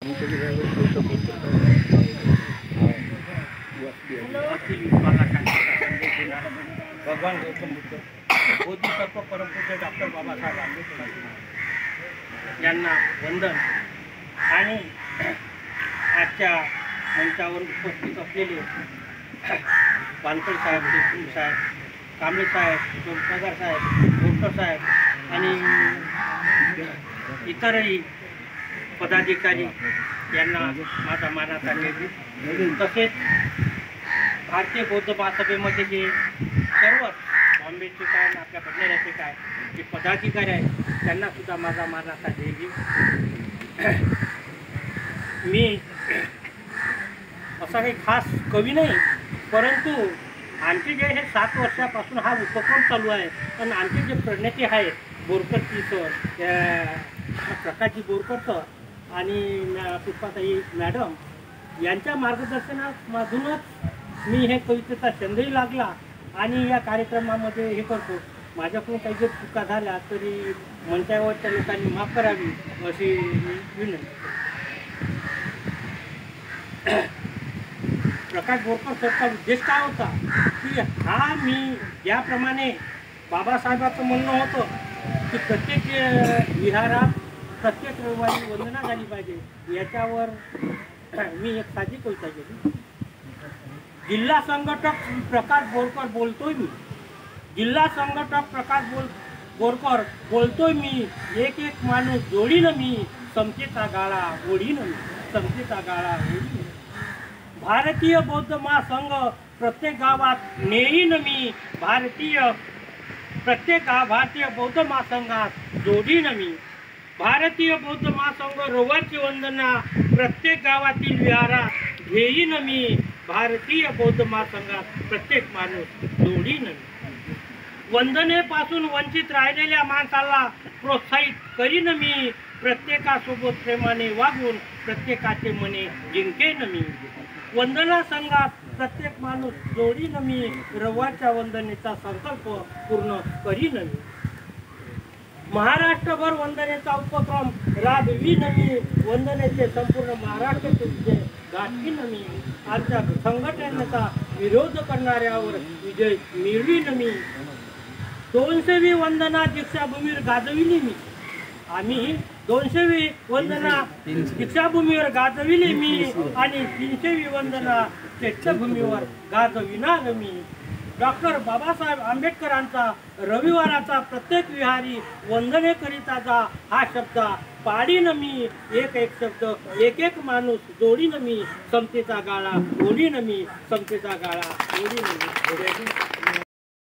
भगवान गौतम बुद्ध, बोधिसत्व परमपूज्य डॉक्टर बाबासाहेब आंबेडकर यांना वंदन आणि आजच्या मंचावर उपस्थित असलेले पानसरे साहेब, देशमुख साहेब, कांबळे साहेब, पगार साहेब, डॉक्टर साहेब आणि इतरही पदाधिकारी यांना माझा मानाचा निधी, तसेच भारतीय बौद्ध महासभेमध्ये जे सर्व बॉम्बेचे काय आपल्या बंजाऱ्याचे काय जे पदाधिकारी आहेत त्यांना सुद्धा माझा मानाचा निधी। मी असा काही खास कवी नाही, परंतु आमचे जे हे 7 वर्षापासून हा उपक्रम चालू आहे आणि आमचे जे प्रणेते आहेत बोरकरजी सर, प्रकाशजी बोरकर सर आणि पुष्पाताई मॅडम यांच्या मार्गदर्शनामधूनच मी हे कवितेचा छंदही लागला आणि या कार्यक्रमामध्ये हे करतो। माझ्याकडून काही जर चुका झाल्या तरी मंचावरच्या लोकांनी माफ करावी अशी विनंती। प्रकाश बोरकर सरचा उद्देश काय होता की हा मी ज्याप्रमाणे बाबासाहेबांचं म्हणणं होतं की प्रत्येक विहारात प्रत्येक रविवारी वंदना झाली पाहिजे, याच्यावर मी एक साधी कविता केली। जिल्हा संघटक प्रकाश बोरकर बोलतोय मी, जिल्हा संघटक प्रकाश बोरकर बोलतोय मी, एक एक माणूस जोडीनं मी, समतेचा गाळा ओढीनं मी, समतेचा गाळा ओढीनं। भारतीय बौद्ध महासंघ प्रत्येक गावात नेईन मी, भारतीय बौद्ध महासंघात जोडीन मी। भारतीय बौद्ध महासंघ रविवारची वंदना प्रत्येक गावातील विहारात घेईन मी, भारतीय बौद्ध महासंघात प्रत्येक माणूस जोडीन मी। वंदनेपासून वंचित राहिलेल्या माणसाला प्रोत्साहित करीन मी, प्रत्येकासोबत प्रेमाने वागून प्रत्येकाचे मने जिंकेन मी। वंदना संघात प्रत्येक माणूस जोडीन मी, रविवारच्या वंदनेचा संकल्प पूर्ण करीन मी। महाराष्ट्रभर वंदनेचा उपक्रम राबवीन मी, वंदनेचे संपूर्ण महाराष्ट्र तुझे गाठीन मी। आमच्या संघटनेचा विरोध करणाऱ्यावर विजय मिळवीन मी। 200वी वंदना दीक्षाभूमीवर गाजविली मी, आम्ही 200वी वंदना दीक्षाभूमीवर गाजविली मी आणि 300वी वंदना चैत्यभूमीवर गाजविणार मी। डॉक्टर बाबासाहेब आंबेडकरांचा रविवाराचा प्रत्येक विहारी वंदनेकरिताचा हा शब्द पाडीन मी, एक एक शब्द एक एक माणूस जोडीन मी, समतेचा गाळा ओढीन मी, समतेचा गाळा ओढीन मी।